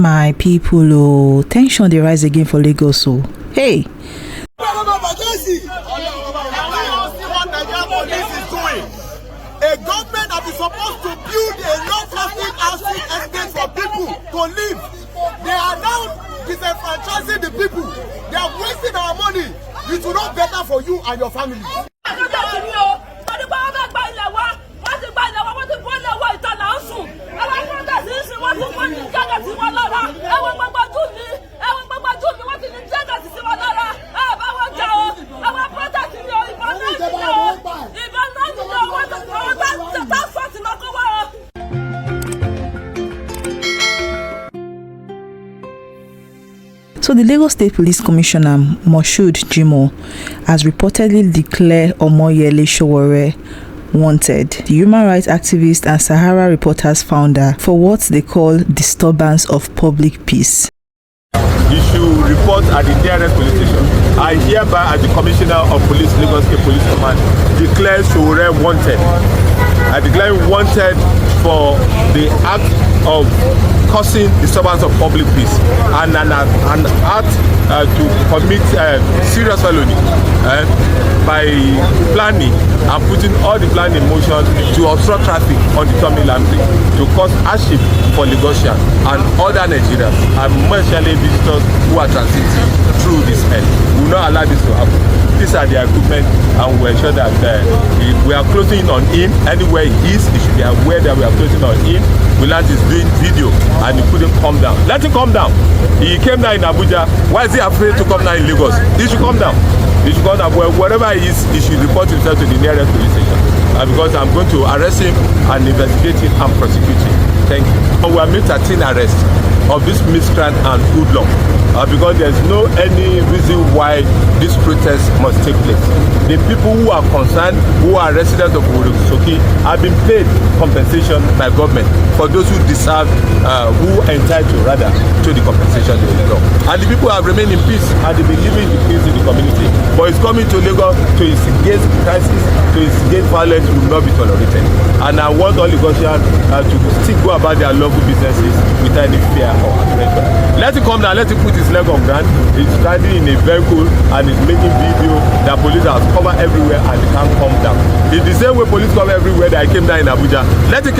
My people, oh, tension they rise again for Lagos. So, hey. A government that is supposed to build a long-lasting housing estate for people to live. They are now disenfranchising the people. They are wasting our money. It will not better for you and your family. So the Lagos State Police Commissioner Moshood Jimoh has reportedly declared Omoyele Sowore wanted, the human rights activist and Sahara Reporters founder, for what they call disturbance of public peace. You should report at the nearest police station. I hereby, as the Commissioner of Police, Lagos State Police Command, declare Sowore wanted. I declare him wanted for the act of causing disturbance of public peace and an act to commit serious felony by planning and putting all the plan in motion to obstruct traffic on the Tommy Lamprey, to cause hardship for Lagosians and other Nigerians, and especially visitors who are transiting through this end. We will not allow this to happen. These are the equipment, and we ensure that we are closing on him anywhere he is. He should be aware that we are closing on him. Willant is doing video and he couldn't come down. Let him come down. He came down in Abuja. Why is he afraid to come down in Lagos? He should come down. He should come down. Wherever he is, he should report himself to the nearest police station. Because I'm going to arrest him and investigate him and prosecute him. Thank you. We have made 13 arrests of this miscreant and hoodlum. Because there's no any reason why this protest must take place. The people who are concerned, who are residents of Soki, have been paid compensation by government for those who deserve, who are entitled rather to the compensation they deserve. And the people have remained in peace and they've been living in peace in the community. But it's coming to Lagos to instigate crisis, to instigate violence will not be tolerated. And I want all Lagosians to still go about their lawful businesses without any fear or apprehension. Let him come down, let him put his leg on ground. He's standing in a vehicle and he's making video that police has covered everywhere and he can't come down. It's the same way police cover everywhere that I came down in Abuja. Let him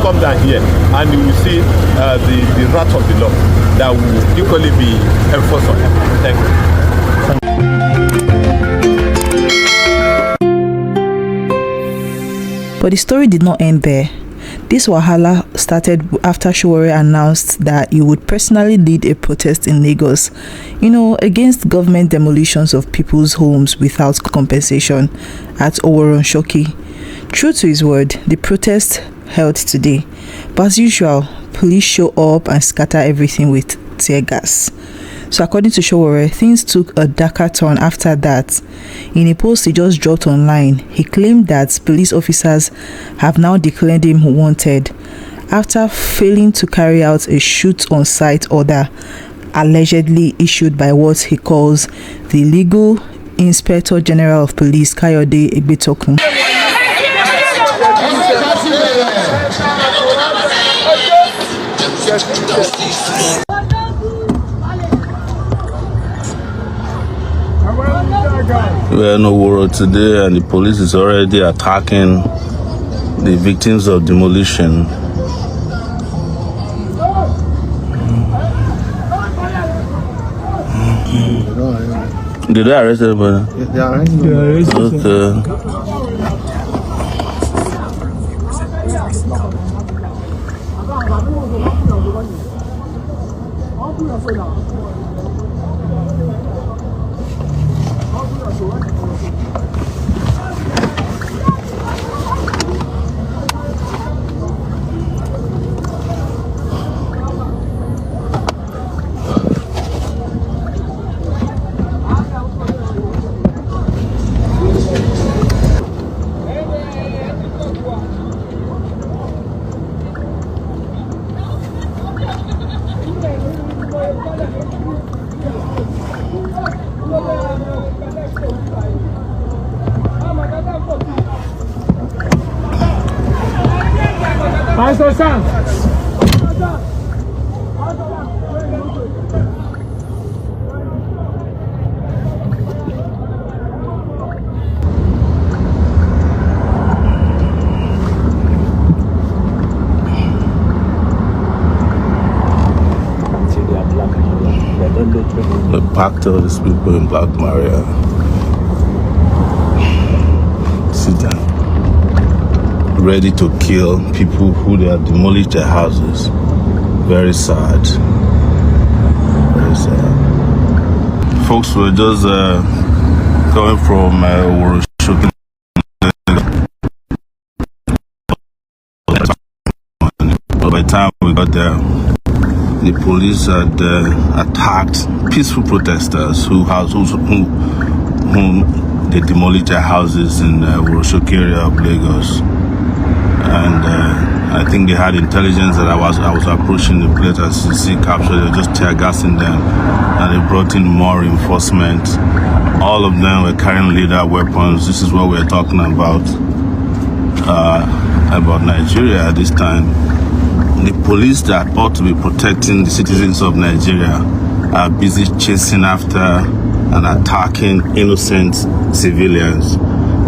come down here and you will see the wrath of the law that will equally be enforced on him. Thank you. But the story did not end there. This wahala started after Sowore announced that he would personally lead a protest in Lagos, against government demolitions of people's homes without compensation at Oworonshoki. True to his word, the protest held today. But as usual, police show up and scatter everything with tear gas. So according to Sowore, things took a darker turn after that. In a post he just dropped online, he claimed that police officers have now declared him wanted after failing to carry out a shoot-on-sight order allegedly issued by what he calls the Legal Inspector General of Police, Kayode Egbetokun. We're in Oworro today and the police is already attacking the victims of demolition. Did they arrest everybody? They arrested. Okay. Pastor Sam. They packed all these people in Black Maria. Sit down. Ready to kill people who they have demolished their houses. Very sad. Very sad. Folks were just coming from Oroshoki. By the time we got there, the police had attacked peaceful protesters whom they demolished their houses in Oroshoki area of Lagos. And I think they had intelligence that I was approaching the place as you see captured. They were just tear gassing them, and they brought in more reinforcement. All of them were carrying lethal weapons. This is what we're talking about Nigeria at this time. The police that ought to be protecting the citizens of Nigeria are busy chasing after and attacking innocent civilians,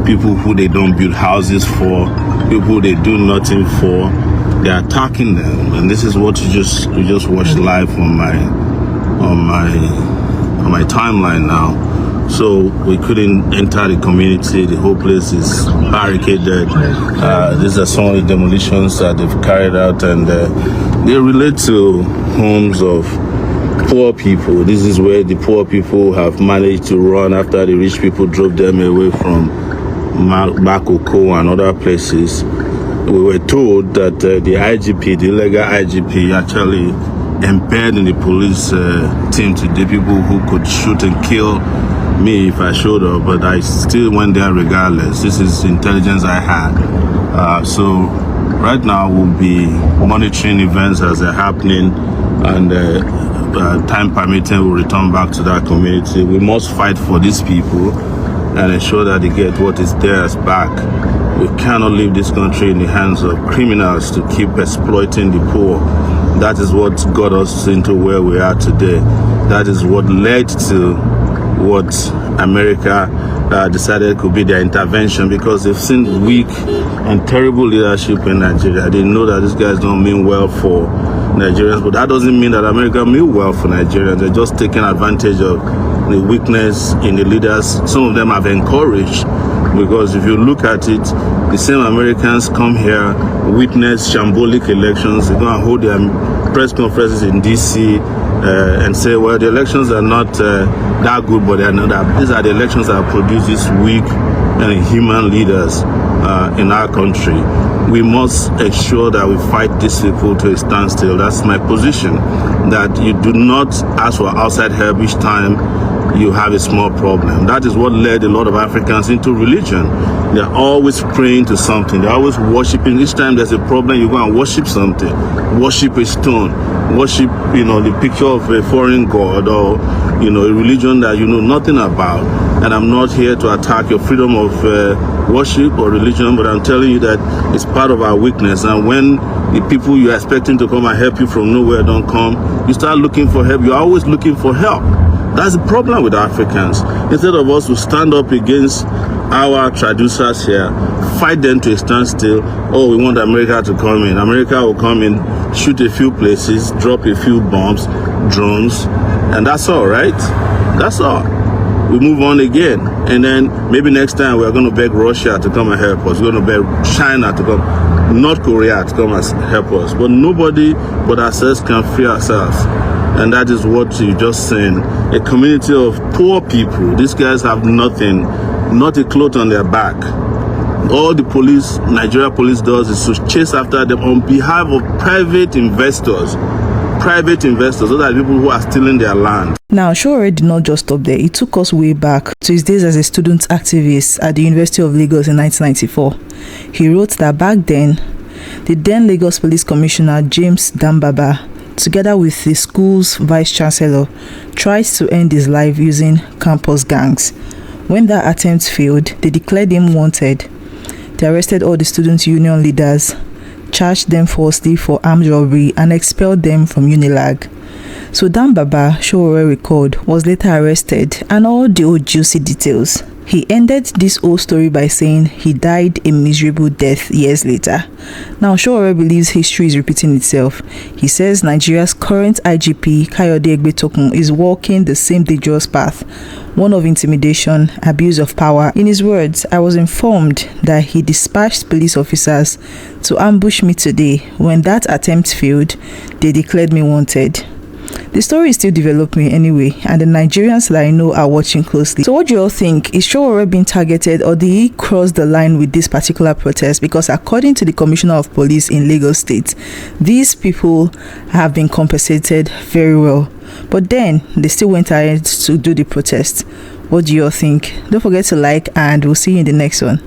people who they don't build houses for, people they do nothing for. They're attacking them, and this is what you just watched live on my timeline now. So we couldn't enter the community. The whole place is barricaded. These are some of the demolitions that they've carried out, and they relate to homes of poor people. This is where the poor people have managed to run after the rich people drove them away from Makoko and other places. We were told that the IGP, the illegal IGP, actually impaired in the police team today, people who could shoot and kill me if I showed up, but I still went there regardless. This is intelligence I had. So right now we'll be monitoring events as they're happening, and time permitting we'll return back to that community. We must fight for these people and ensure that they get what is theirs back. We cannot leave this country in the hands of criminals to keep exploiting the poor. That is what got us into where we are today. That is what led to what America decided could be their intervention, because they've seen weak and terrible leadership in Nigeria. They know that these guys don't mean well for Nigerians, but that doesn't mean that America mean well for Nigerians. They're just taking advantage of the weakness in the leaders. Some of them have encouraged, because if you look at it, the same Americans come here, witness shambolic elections. They go and hold their press conferences in DC and say, well, the elections are not that good, but they're not that. These are the elections that produce these weak and inhuman leaders in our country. We must ensure that we fight these people to a standstill. That's my position, that you do not ask for outside help each time you have a small problem. That is what led a lot of Africans into religion. They're always praying to something. They're always worshiping. Each time there's a problem, you go and worship something. Worship a stone. Worship, the picture of a foreign god, or, a religion that you know nothing about. And I'm not here to attack your freedom of worship or religion, but I'm telling you that it's part of our weakness. And when the people you're expecting to come and help you from nowhere don't come, you start looking for help. You're always looking for help. That's the problem with Africans. Instead of us to stand up against our traducers here, fight them to a standstill. Oh, we want America to come in. America will come in, shoot a few places, drop a few bombs, drones, and that's all, right? That's all. We move on again. And then maybe next time we're going to beg Russia to come and help us. We're going to beg China to come, North Korea to come and help us. But nobody but ourselves can free ourselves. And that is what you just saying. A community of poor people. These guys have nothing, not a cloth on their back. All the police, Nigeria police does is to chase after them on behalf of private investors. Those are people who are stealing their land. Now, Sowore did not just stop there. He took us way back to his days as a student activist at the University of Lagos in 1994. He wrote that back then, the then Lagos Police Commissioner James Dambaba, together with the school's vice-chancellor, tried to end his life using campus gangs. When that attempt failed, they declared him wanted. They arrested all the student union leaders, charged them falsely for armed robbery, and expelled them from UNILAG. So Dambaba, Sowore recalled, was later arrested, and all the old juicy details. He ended this whole story by saying he died a miserable death years later. Now, Sowore believes history is repeating itself. He says Nigeria's current IGP, Kayode Egbetokun, is walking the same dangerous path, one of intimidation, abuse of power. In his words, I was informed that he dispatched police officers to ambush me today. When that attempt failed, they declared me wanted. The story is still developing anyway, and the Nigerians that I know are watching closely. So what do you all think? Is Sowore being targeted, or did he cross the line with this particular protest? Because according to the Commissioner of Police in Lagos State, these people have been compensated very well. But then they still went ahead to do the protest. What do you all think? Don't forget to like, and we'll see you in the next one.